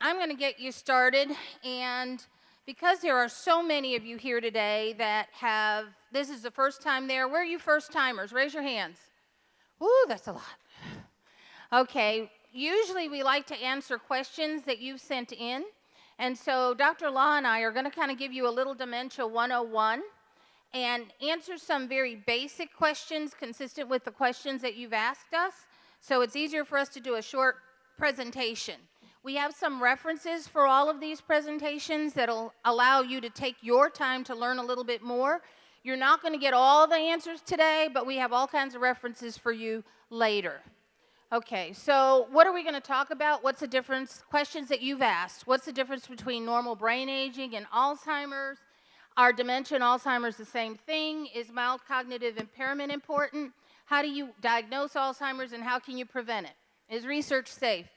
I'm going to get you started, and because there are so many of you here today that this is the first time there, where are you first timers? Raise your hands. Ooh, that's a lot. Okay, usually we like to answer questions that you've sent in, and so Dr. Law and I are going to kind of give you a little Dementia 101 and answer some very basic questions consistent with the questions that you've asked us, so it's easier for us to do a short presentation. We have some references for all of these presentations that'll allow you to take your time to learn a little bit more. You're not going to get all the answers today, but we have all kinds of references for you later. Okay, so what are we going to talk about? What's the difference? Questions that you've asked. What's the difference between normal brain aging and Alzheimer's? Are dementia and Alzheimer's the same thing? Is mild cognitive impairment important? How do you diagnose Alzheimer's and how can you prevent it? Is research safe?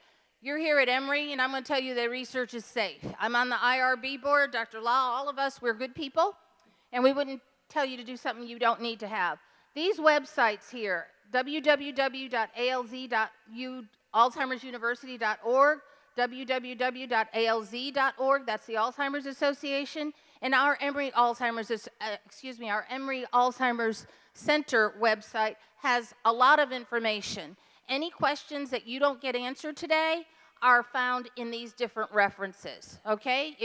You're here at Emory, and I'm going to tell you that research is safe. I'm on the IRB board, Dr. Law, all of us, we're good people, and we wouldn't tell you to do something you don't need to have. These websites here, www.alzheimersuniversity.org, www.alz.org, that's the Alzheimer's Association, and our Emory Alzheimer's Center website has a lot of information. Any questions that you don't get answered today are found in these different references, okay?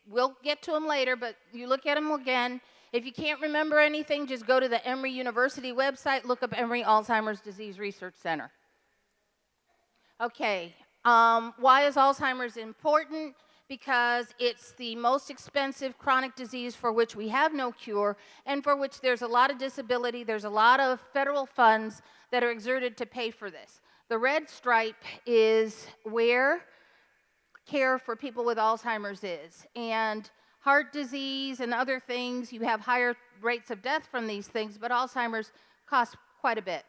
We'll get to them later, but you look at them again. If you can't remember anything, just go to the Emory University website, look up Emory Alzheimer's Disease Research Center. Okay, why is Alzheimer's important? Because it's the most expensive chronic disease for which we have no cure and for which there's a lot of disability, there's a lot of federal funds that are exerted to pay for this. The red stripe is where care for people with Alzheimer's is. And heart disease and other things, you have higher rates of death from these things, but Alzheimer's costs quite a bit.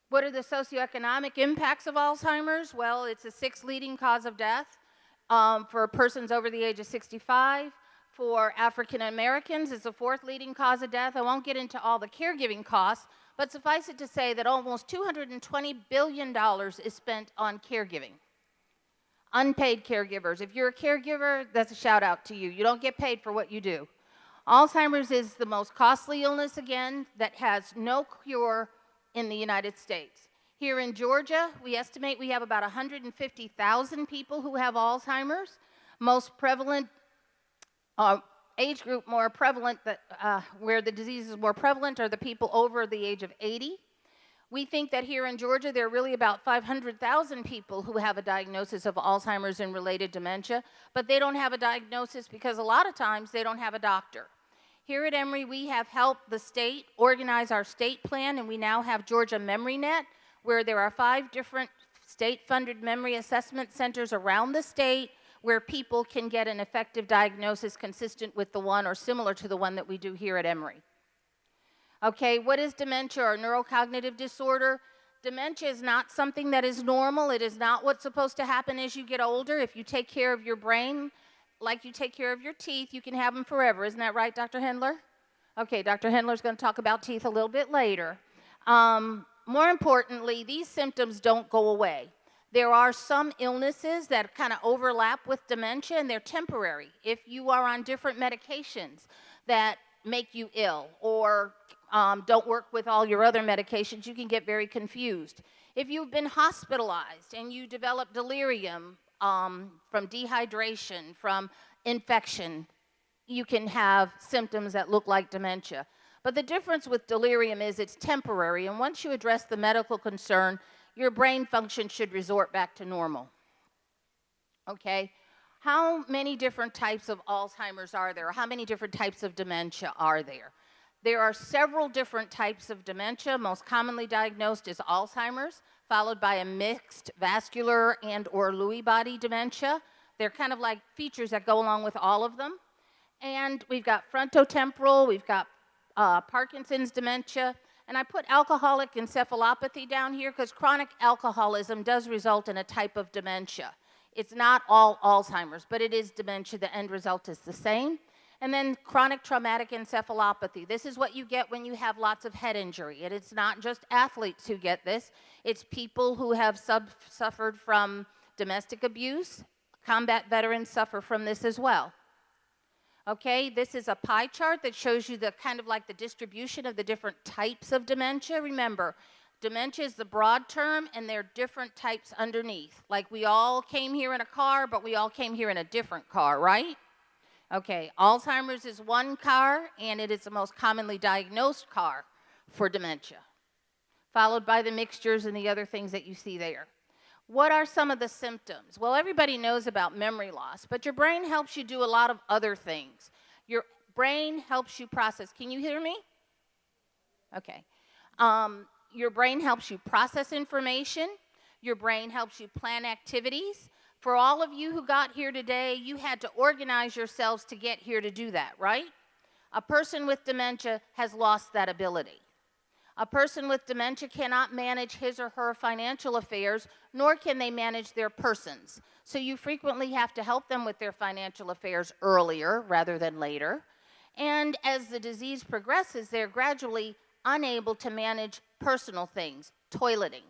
What are the socioeconomic impacts of Alzheimer's? Well, it's the 6th leading cause of death for persons over the age of 65. For African Americans, it's the 4th leading cause of death. I won't get into all the caregiving costs, but suffice it to say that almost $220 billion is spent on caregiving. Unpaid caregivers. If you're a caregiver, that's a shout out to you. You don't get paid for what you do. Alzheimer's is the most costly illness, again, that has no cure in the United States. Here in Georgia, we estimate we have about 150,000 people who have Alzheimer's. Most prevalent age group more prevalent, where the disease is more prevalent, are the people over the age of 80. We think that here in Georgia, there are really about 500,000 people who have a diagnosis of Alzheimer's and related dementia, but they don't have a diagnosis because a lot of times they don't have a doctor. Here at Emory, we have helped the state organize our state plan, and we now have Georgia MemoryNet, where there are 5 different state-funded memory assessment centers around the state where people can get an effective diagnosis consistent with the one or similar to the one that we do here at Emory. Okay, what is dementia or neurocognitive disorder? Dementia is not something that is normal. It is not what's supposed to happen as you get older. If you take care of your brain like you take care of your teeth, you can have them forever. Isn't that right, Dr. Hendler? Okay, Dr. Hendler's going to talk about teeth a little bit later. More importantly, these symptoms don't go away. There are some illnesses that kind of overlap with dementia, and they're temporary. If you are on different medications that make you ill or don't work with all your other medications, you can get very confused. If you've been hospitalized and you develop delirium from dehydration, from infection, you can have symptoms that look like dementia. But the difference with delirium is it's temporary, and once you address the medical concern, your brain function should resort back to normal. Okay? How many different types of Alzheimer's are there? How many different types of dementia are there? There are several different types of dementia. Most commonly diagnosed is Alzheimer's, followed by a mixed vascular and or Lewy body dementia. They're kind of like features that go along with all of them. And we've got frontotemporal, we've got Parkinson's dementia, and I put alcoholic encephalopathy down here because chronic alcoholism does result in a type of dementia. It's not all Alzheimer's, but it is dementia. The end result is the same. And then chronic traumatic encephalopathy. This is what you get when you have lots of head injury. And it's not just athletes who get this. It's people who have suffered from domestic abuse, Combat veterans suffer from this as well. Okay, this is a pie chart that shows you the kind of like the distribution of the different types of dementia. Remember, dementia is the broad term, and there are different types underneath. Like we all came here in a car, but we all came here in a different car, right? Okay, Alzheimer's is one car, and it is the most commonly diagnosed car for dementia, followed by the mixtures and the other things that you see there. What are some of the symptoms? Well, everybody knows about memory loss, but your brain helps you do a lot of other things. Your brain helps you process. Can you hear me? Okay. Your brain helps you process information. Your brain helps you plan activities. For all of you who got here today, you had to organize yourselves to get here to do that, right? A person with dementia has lost that ability. A person with dementia cannot manage his or her financial affairs, nor can they manage their persons. So you frequently have to help them with their financial affairs earlier rather than later. And as the disease progresses, they're gradually unable to manage personal things, toileting.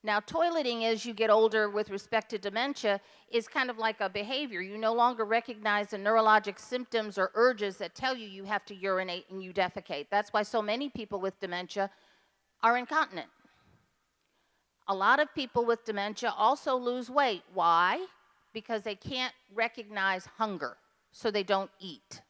Now, toileting as you get older with respect to dementia is kind of like a behavior. You no longer recognize the neurologic symptoms or urges that tell you you have to urinate and you defecate. That's why so many people with dementia are incontinent. A lot of people with dementia also lose weight. Why? Because they can't recognize hunger, so they don't eat.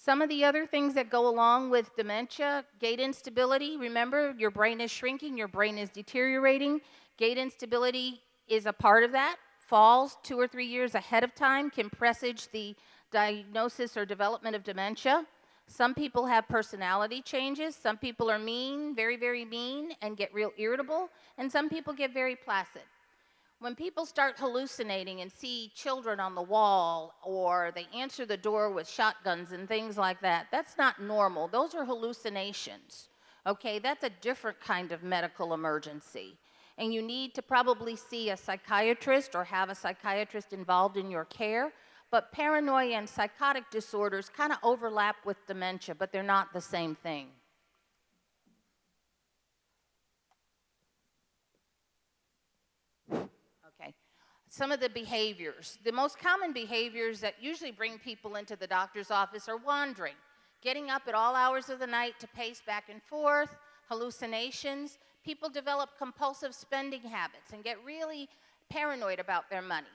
Some of the other things that go along with dementia, gait instability. Remember, your brain is shrinking, your brain is deteriorating. Gait instability is a part of that. Falls 2 or 3 years ahead of time can presage the diagnosis or development of dementia. Some people have personality changes. Some people are mean, very, very mean, and get real irritable. And some people get very placid. When people start hallucinating and see children on the wall, or they answer the door with shotguns and things like that, that's not normal. Those are hallucinations, okay? That's a different kind of medical emergency. And you need to probably see a psychiatrist or have a psychiatrist involved in your care. But paranoia and psychotic disorders kind of overlap with dementia, but they're not the same thing. Some of the behaviors. The most common behaviors that usually bring people into the doctor's office are wandering, getting up at all hours of the night to pace back and forth, hallucinations. People develop compulsive spending habits and get really paranoid about their money.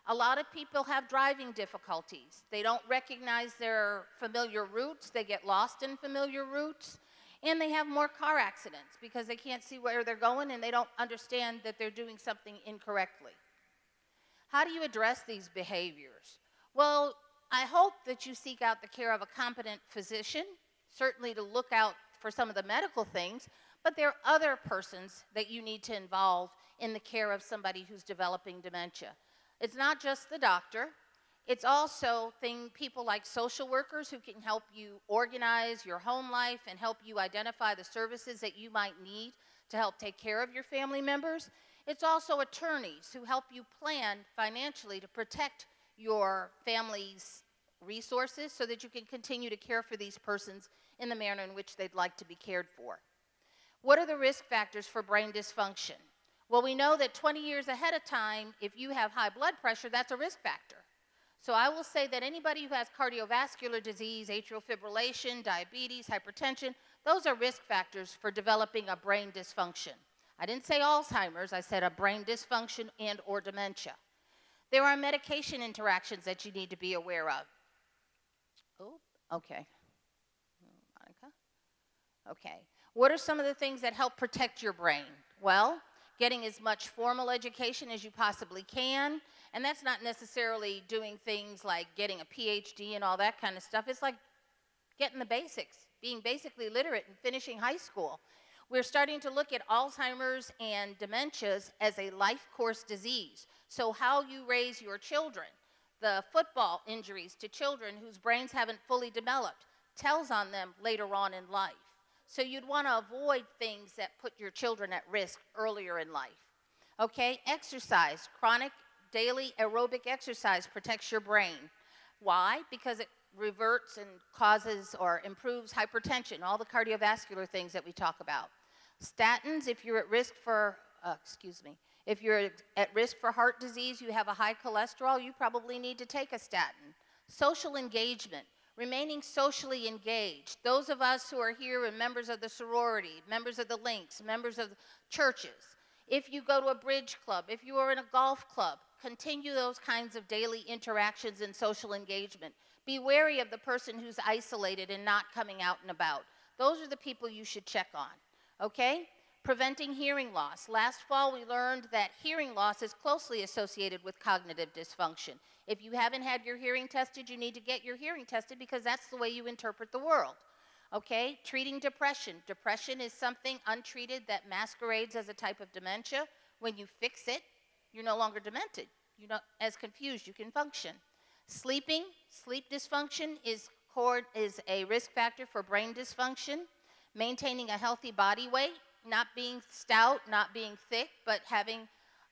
A lot of people have driving difficulties. They don't recognize their familiar routes. They get lost in familiar routes. And they have more car accidents because they can't see where they're going and they don't understand that they're doing something incorrectly. How do you address these behaviors? Well, I hope that you seek out the care of a competent physician, certainly to look out for some of the medical things, but there are other persons that you need to involve in the care of somebody who's developing dementia. It's not just the doctor. It's also people like social workers who can help you organize your home life and help you identify the services that you might need to help take care of your family members. It's also attorneys who help you plan financially to protect your family's resources so that you can continue to care for these persons in the manner in which they'd like to be cared for. What are the risk factors for brain dysfunction? Well, we know that 20 years ahead of time, if you have high blood pressure, that's a risk factor. So I will say that anybody who has cardiovascular disease, atrial fibrillation, diabetes, hypertension, those are risk factors for developing a brain dysfunction. I didn't say Alzheimer's, I said a brain dysfunction and or dementia. There are medication interactions that you need to be aware of. Oh, okay. Monica? Okay. What are some of the things that help protect your brain? Well, getting as much formal education as you possibly can, and that's not necessarily doing things like getting a PhD and all that kind of stuff. It's like getting the basics, being basically literate and finishing high school. We're starting to look at Alzheimer's and dementias as a life course disease. So how you raise your children, the football injuries to children whose brains haven't fully developed, tells on them later on in life. So you'd want to avoid things that put your children at risk earlier in life. Okay, exercise, chronic daily aerobic exercise protects your brain. Why? Because it reverts and causes or improves hypertension, all the cardiovascular things that we talk about. Statins, if you're at risk for, If you're at risk for heart disease, you have a high cholesterol, you probably need to take a statin. Social engagement, remaining socially engaged. Those of us who are here and members of the sorority, members of the links, members of the churches, if you go to a bridge club, if you are in a golf club, continue those kinds of daily interactions and social engagement. Be wary of the person who's isolated and not coming out and about. Those are the people you should check on, okay? Preventing hearing loss. Last fall, we learned that hearing loss is closely associated with cognitive dysfunction. If you haven't had your hearing tested, you need to get your hearing tested because that's the way you interpret the world. Okay, treating depression. Depression is something untreated that masquerades as a type of dementia. When you fix it, you're no longer demented. You're not as confused, you can function. Sleeping, sleep dysfunction is a risk factor for brain dysfunction. Maintaining a healthy body weight, not being stout, not being thick, but having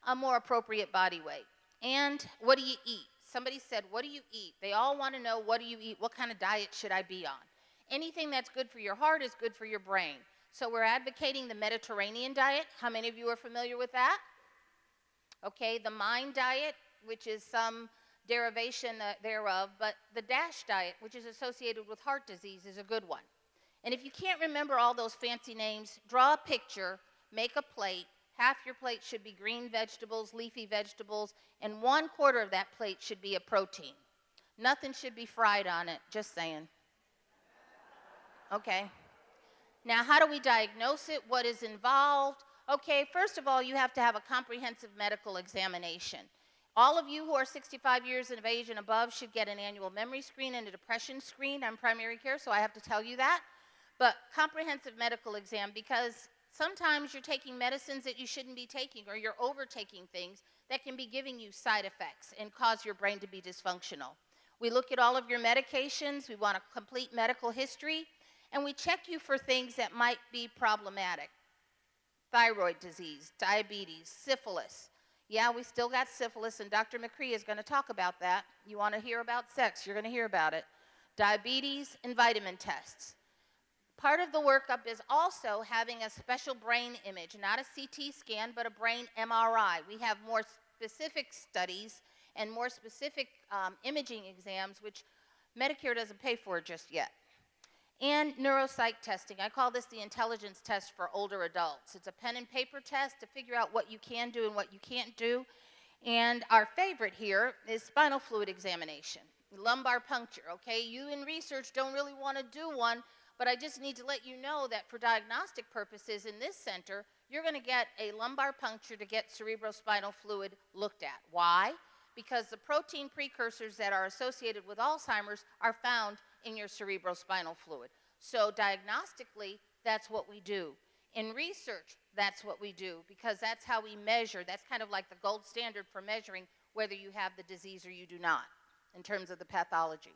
a more appropriate body weight. And what do you eat? Somebody said, what do you eat? They all want to know, what do you eat? What kind of diet should I be on? Anything that's good for your heart is good for your brain. So we're advocating the Mediterranean diet. How many of you are familiar with that? Okay, the MIND diet, which is some derivation thereof, but the DASH diet, which is associated with heart disease, is a good one. And if you can't remember all those fancy names, draw a picture, make a plate. Half your plate should be green vegetables, leafy vegetables, and 1/4 of that plate should be a protein. Nothing should be fried on it, just saying. Okay. Now, how do we diagnose it? What is involved? Okay, first of all, you have to have a comprehensive medical examination. All of you who are 65 years of age and above should get an annual memory screen and a depression screen. I'm primary care, so I have to tell you that. But comprehensive medical exam, because sometimes you're taking medicines that you shouldn't be taking, or you're overtaking things that can be giving you side effects and cause your brain to be dysfunctional. We look at all of your medications, we want a complete medical history, and we check you for things that might be problematic. Thyroid disease, diabetes, syphilis. Yeah, we still got syphilis, and Dr. McCree is going to talk about that. You want to hear about sex, you're going to hear about it. Diabetes and vitamin tests. Part of the workup is also having a special brain image, not a CT scan, but a brain MRI. We have more specific studies and more specific imaging exams, which Medicare doesn't pay for just yet. And neuropsych testing. I call this the intelligence test for older adults. It's a pen and paper test to figure out what you can do and what you can't do. And our favorite here is spinal fluid examination, lumbar puncture, okay? You in research don't really want to do one, but I just need to let you know that for diagnostic purposes in this center, you're going to get a lumbar puncture to get cerebrospinal fluid looked at. Why? Because the protein precursors that are associated with Alzheimer's are found in your cerebrospinal fluid. So diagnostically, that's what we do. In research, that's what we do, because that's how we measure. That's kind of like the gold standard for measuring whether you have the disease or you do not, in terms of the pathology.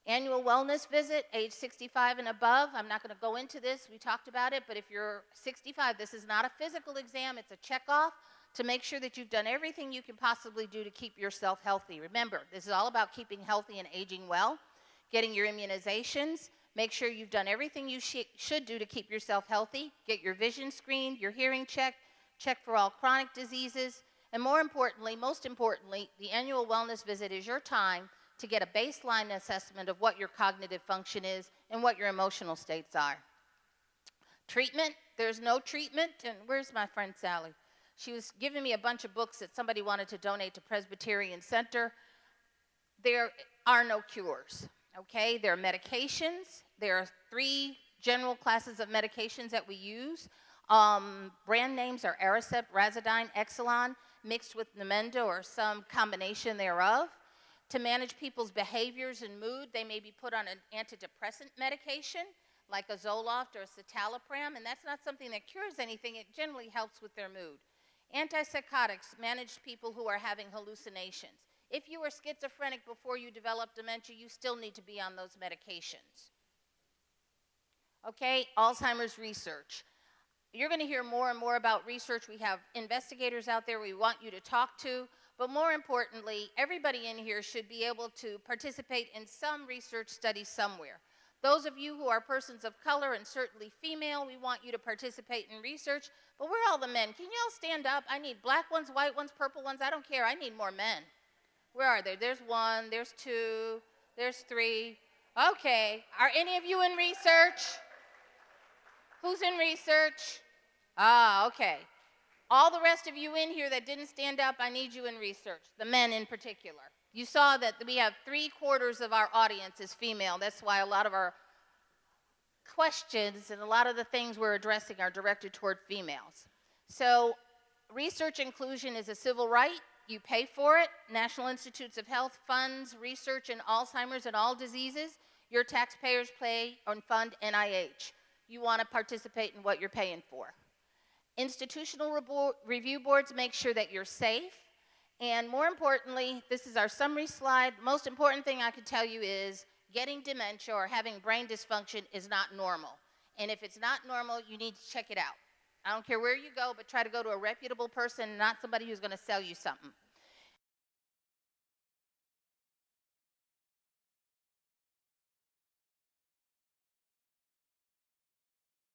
Annual wellness visit, age 65 and above. I'm not going to go into this. We talked about it, but if you're 65, this is not a physical exam. It's a checkoff to make sure that you've done everything you can possibly do to keep yourself healthy. Remember, this is all about keeping healthy and aging well, getting your immunizations. Make sure you've done everything you should do to keep yourself healthy. Get your vision screened, your hearing checked, check for all chronic diseases, and most importantly, the annual wellness visit is your time to get a baseline assessment of what your cognitive function is and what your emotional states are. Treatment, there's no treatment, and where's my friend Sally? She was giving me a bunch of books that somebody wanted to donate to Presbyterian Center. There are no cures, okay? There are medications. There are 3 general classes of medications that we use. Brand names are Aricept, Razodine, Exelon, mixed with Namenda or some combination thereof. To manage people's behaviors and mood, they may be put on an antidepressant medication, like a Zoloft or a citalopram, and that's not something that cures anything. It generally helps with their mood. Antipsychotics manage people who are having hallucinations. If you were schizophrenic before you developed dementia, you still need to be on those medications. Okay, Alzheimer's research. You're going to hear more and more about research. We have investigators out there we want you to talk to. But more importantly, everybody in here should be able to participate in some research study somewhere. Those of you who are persons of color and certainly female, we want you to participate in research. But where are all the men? Can you all stand up? I need black ones, white ones, purple ones. I don't care. I need more men. Where are they? There's one, there's two, there's three. Okay. Are any of you in research? Who's in research? Ah, okay. All the rest of you in here that didn't stand up, I need you in research, the men in particular. You saw that we have 3/4 of our audience is female. That's why a lot of our questions and a lot of the things we're addressing are directed toward females. So research inclusion is a civil right. You pay for it. National Institutes of Health funds research in Alzheimer's and all diseases. Your taxpayers pay and fund NIH. You want to participate in what you're paying for. Institutional review boards make sure that you're safe. And more importantly, this is our summary slide. Most important thing I could tell you is getting dementia or having brain dysfunction is not normal. And if it's not normal, you need to check it out. I don't care where you go, but try to go to a reputable person, not somebody who's going to sell you something.